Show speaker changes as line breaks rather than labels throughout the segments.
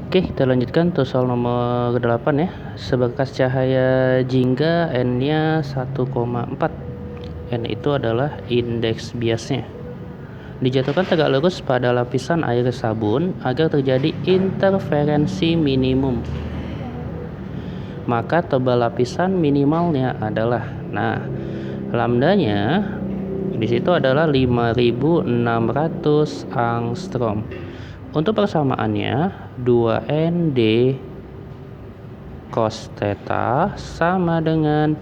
Oke, kita lanjutkan untuk soal nomor 8 ya. Seberkas cahaya jingga N-nya 1,4. N itu adalah indeks biasnya. Dijatuhkan tegak lurus pada lapisan air sabun agar terjadi interferensi minimum. Maka tebal lapisan minimalnya adalah, lambdanya di situ adalah 5.600 angstrom. Untuk persamaannya 2ND cos theta sama dengan,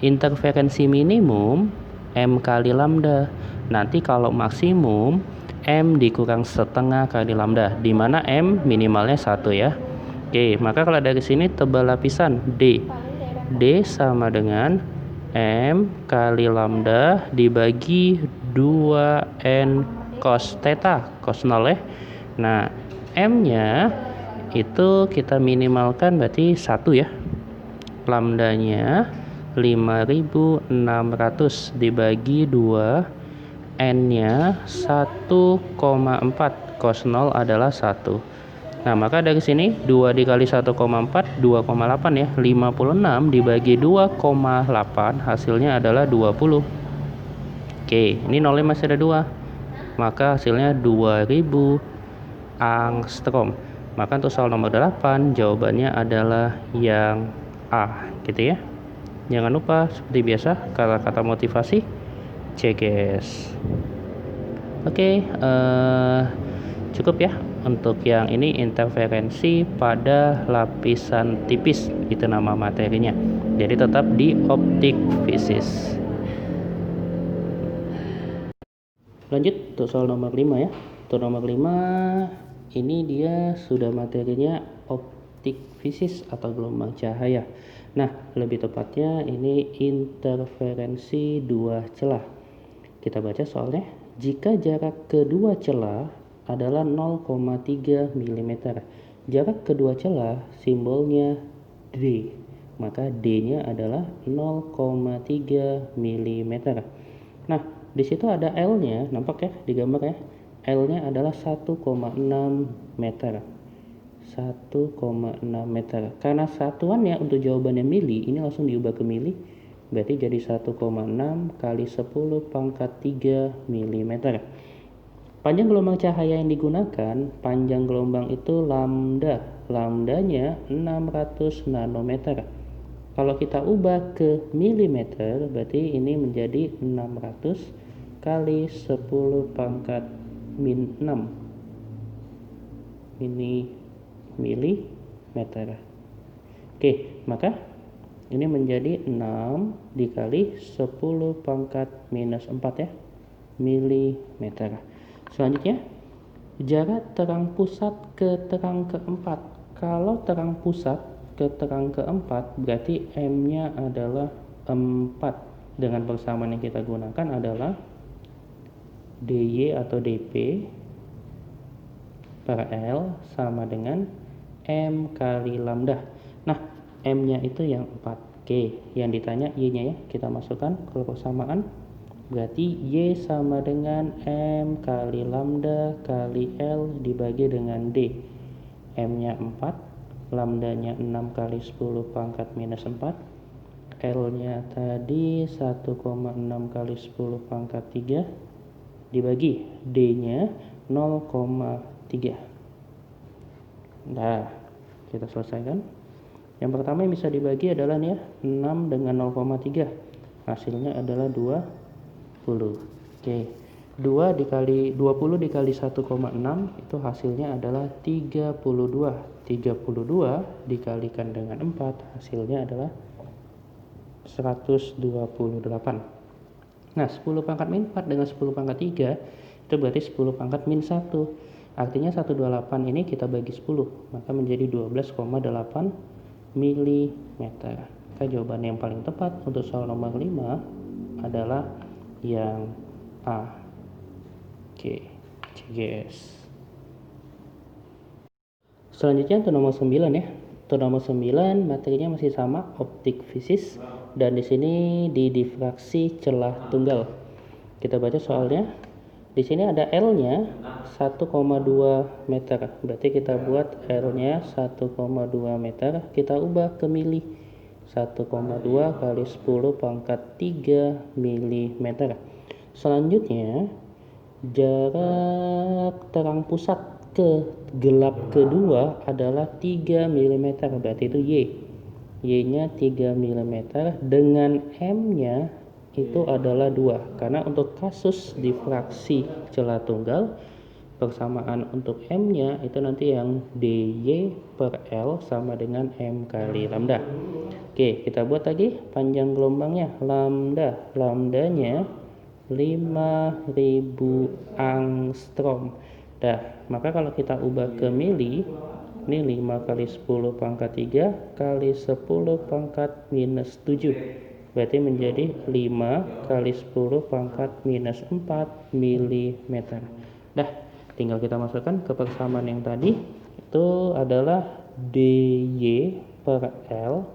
interferensi minimum M kali lambda. Nanti kalau maksimum M dikurang setengah kali lambda, di mana M minimalnya 1 ya. Oke, maka kalau dari sini tebal lapisan D sama dengan M kali lambda dibagi 2N cos theta, cos 0 ya. M-nya itu kita minimalkan berarti 1 ya. Lambdanya 5.600 dibagi 2, N-nya 1,4, cos 0 adalah 1. Maka dari sini 2 dikali 1,4, 2,8 ya. 56 dibagi 2,8 hasilnya adalah 20. Oke, ini nolnya masih ada 2. Maka hasilnya 2000 angstrom. Maka untuk soal nomor 8 jawabannya adalah yang A, gitu ya. Jangan lupa seperti biasa kata-kata motivasi CGS. Oke, cukup ya untuk yang ini, interferensi pada lapisan tipis, itu nama materinya. Jadi tetap di optik fisis. Lanjut untuk soal nomor 5 ya. Untuk nomor 5 ini dia sudah materinya optik fisis atau gelombang cahaya. Lebih tepatnya ini interferensi dua celah. Kita baca soalnya. Jika jarak kedua celah adalah 0,3 mm, jarak kedua celah simbolnya D, maka D-nya adalah 0,3 mm. Di situ ada L-nya, nampak ya di gambar ya. L-nya adalah 1,6 meter. 1,6 meter. Karena satuannya untuk jawabannya mili, ini langsung diubah ke mili. Berarti jadi 1,6 kali 10 pangkat 3 mm. Panjang gelombang cahaya yang digunakan, panjang gelombang itu lambda. Lambdanya 600 nanometer. Kalau kita ubah ke milimeter, berarti ini menjadi 600 kali 10 pangkat min 6 milimeter. Oke, maka ini menjadi 6 dikali 10 pangkat minus 4 ya, milimeter. Selanjutnya, jarak terang pusat ke terang keempat. Kalau terang pusat ke terang keempat berarti M-nya adalah 4. Dengan persamaan yang kita gunakan adalah DY atau DP per L sama dengan M kali lambda. M-nya itu yang 4. Oke, yang ditanya Y-nya ya, kita masukkan ke persamaan. Berarti Y sama dengan M kali lambda kali L dibagi dengan D. M-nya 4, lambdanya 6 kali 10 pangkat minus 4. L-nya tadi 1,6 kali 10 pangkat 3 dibagi D-nya 0,3. Kita selesaikan. Yang pertama yang bisa dibagi adalah nih ya, 6 dengan 0,3. Hasilnya adalah 20. Oke. 20 dikali 1,6 itu hasilnya adalah 32. 32 dikalikan dengan 4 hasilnya adalah 128. 10 pangkat min 4 dengan 10 pangkat 3 itu berarti 10 pangkat min 1. Artinya 128 ini kita bagi 10, maka menjadi 12,8 mm. Maka jawaban yang paling tepat untuk soal nomor 5 adalah yang A. Oke, CGS. Selanjutnya untuk nomor 9 ya. Untuk nomor 9 materinya masih sama, optik fisis, dan di sini di difraksi celah tunggal. Kita baca soalnya. Di sini ada L-nya 1,2 meter. Berarti kita buat L-nya 1,2 meter, kita ubah ke mili. 1,2 kali 10 pangkat 3 mm. Selanjutnya, jarak terang pusat ke gelap kedua adalah 3 mm. Berarti itu Y. Y-nya 3 mm dengan M-nya itu adalah 2. Karena untuk kasus difraksi celah tunggal, persamaan untuk M-nya itu nanti yang DY per L sama dengan M kali lambda. Oke, kita buat lagi panjang gelombangnya. Lambdanya 5000 angstrom. Maka kalau kita ubah ke mili, ini 5 kali 10 pangkat 3 kali 10 pangkat minus 7. Berarti menjadi 5 kali 10 pangkat minus 4 mm. Tinggal kita masukkan ke persamaan yang tadi. Itu adalah DY per L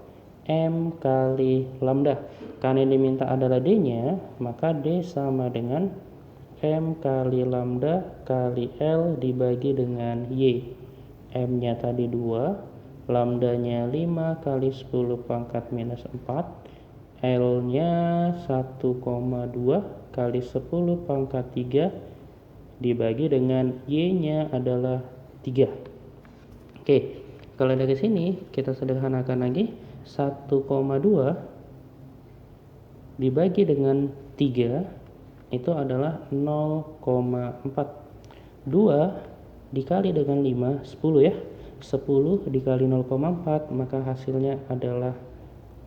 M kali lambda. Karena yang diminta adalah D-nya, maka D sama dengan M kali lambda kali L dibagi dengan Y. M-nya tadi 2, lambdanya 5 kali 10 pangkat minus 4, L-nya 1,2 kali 10 pangkat 3 dibagi dengan Y-nya adalah 3. Oke, kalau dari sini kita sederhanakan lagi, 1,2 dibagi dengan 3 itu adalah 0,4. 2 dikali dengan 5, 10 ya. 10 dikali 0,4, maka hasilnya adalah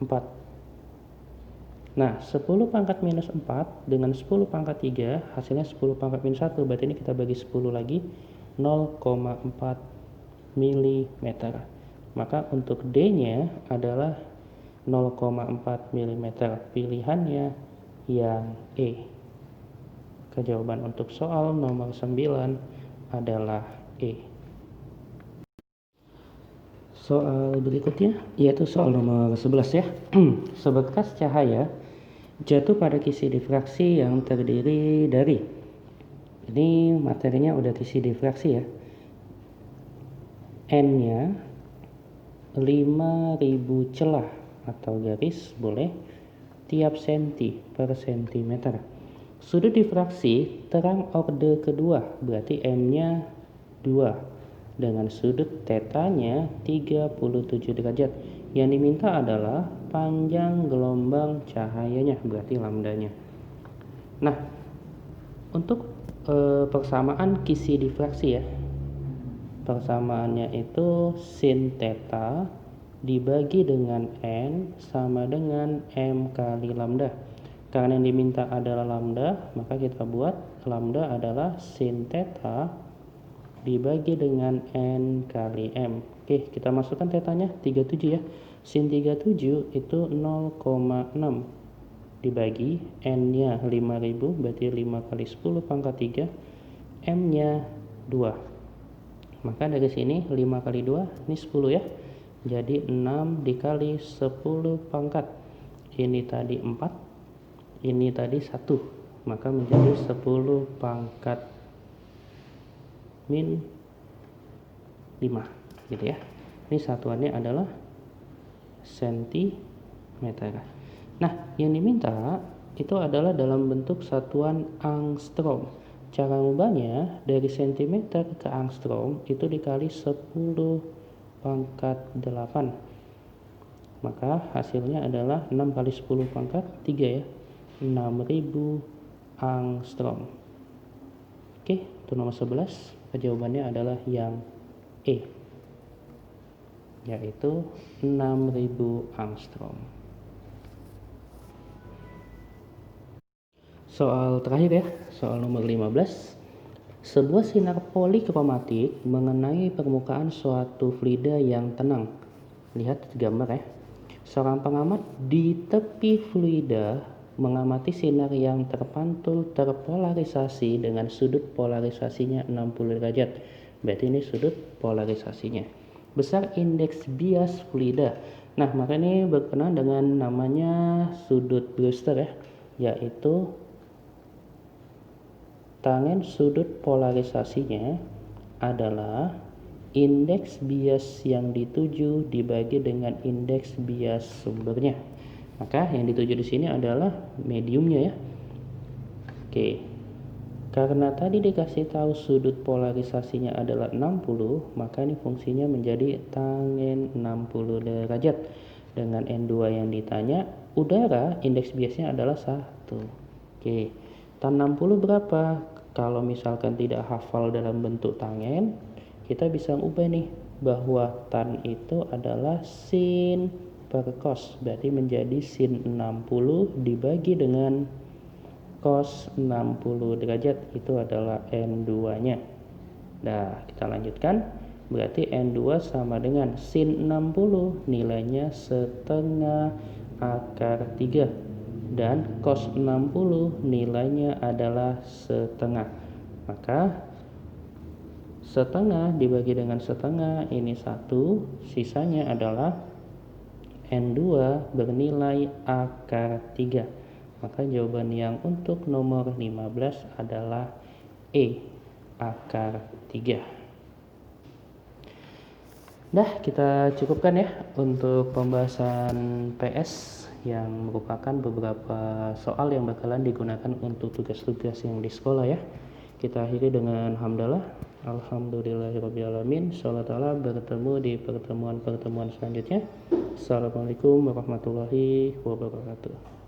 4. Nah, 10 pangkat minus 4 dengan 10 pangkat 3, hasilnya 10 pangkat minus 1. Berarti ini kita bagi 10 lagi, 0,4 mm. Maka untuk D-nya adalah 0,4 mm. Pilihannya yang E. Jawaban untuk soal nomor 9 adalah E. Soal berikutnya yaitu soal nomor 11 ya. Seberkas cahaya jatuh pada kisi difraksi yang terdiri dari, ini materinya udah kisi difraksi ya, N-nya 5000 celah atau garis boleh tiap senti per sentimeter. Sudut difraksi terang orde kedua, berarti M-nya 2 dengan sudut tetanya 37 derajat. Yang diminta adalah panjang gelombang cahayanya, berarti lambdanya. Nah, untuk persamaan kisi difraksi ya, persamaannya itu sin theta dibagi dengan N sama dengan M kali lambda. Karena yang diminta adalah lambda, maka kita buat lambda adalah sin theta dibagi dengan N kali M. Oke, kita masukkan tetanya 37 ya. Sin 37 itu 0,6 dibagi N-nya 5000, berarti 5 kali 10 pangkat 3, M-nya 2. Maka dari sini 5 kali 2, ini 10 ya. Jadi 6 dikali 10 pangkat. Ini tadi 4. Ini tadi 1, maka menjadi 10 pangkat min 5 gitu ya. Ini satuannya adalah sentimeter. Nah, yang diminta itu adalah dalam bentuk satuan angstrom. Cara ngubahnya dari sentimeter ke angstrom itu dikali 10 pangkat 8. Maka hasilnya adalah 6 kali 10 pangkat 3 ya. 6000 angstrom. Oke, itu nomor 11. Jawabannya adalah yang E, yaitu 6000 angstrom. Soal terakhir ya, soal nomor 15. Sebuah sinar polikromatik mengenai permukaan suatu fluida yang tenang. Lihat gambar ya. Seorang pengamat di tepi fluida mengamati sinar yang terpantul terpolarisasi dengan sudut polarisasinya 60 derajat. Berarti ini sudut polarisasinya. Besar indeks bias fluida. Nah, maka ini berkenaan dengan namanya sudut Brewster ya, yaitu tangen sudut polarisasinya adalah indeks bias yang dituju dibagi dengan indeks bias sumbernya. Maka yang dituju di sini adalah mediumnya ya. Oke. Karena tadi dikasih tahu sudut polarisasinya adalah 60, maka ini fungsinya menjadi tangen 60 derajat. Dengan N2 yang ditanya, udara indeks biasnya adalah 1. Oke. Tan 60 berapa? Kalau misalkan tidak hafal dalam bentuk tangen, kita bisa ubah nih bahwa tan itu adalah sin per cos. Berarti menjadi sin 60 dibagi dengan cos 60 derajat, itu adalah N2-nya. Nah, kita lanjutkan. Berarti N2 sama dengan sin 60, nilainya setengah akar 3. Dan cos 60 nilainya adalah setengah. Maka setengah dibagi dengan setengah, ini 1. Sisanya adalah N2 bernilai akar 3. Maka jawaban yang untuk nomor 15 adalah E, akar 3. Dah, kita cukupkan ya untuk pembahasan PS yang merupakan beberapa soal yang bakalan digunakan untuk tugas-tugas yang di sekolah ya. Kita akhiri dengan hamdalah. Alhamdulillahirrabbilalamin. Insyaallah bertemu di pertemuan-pertemuan selanjutnya. Assalamualaikum warahmatullahi wabarakatuh.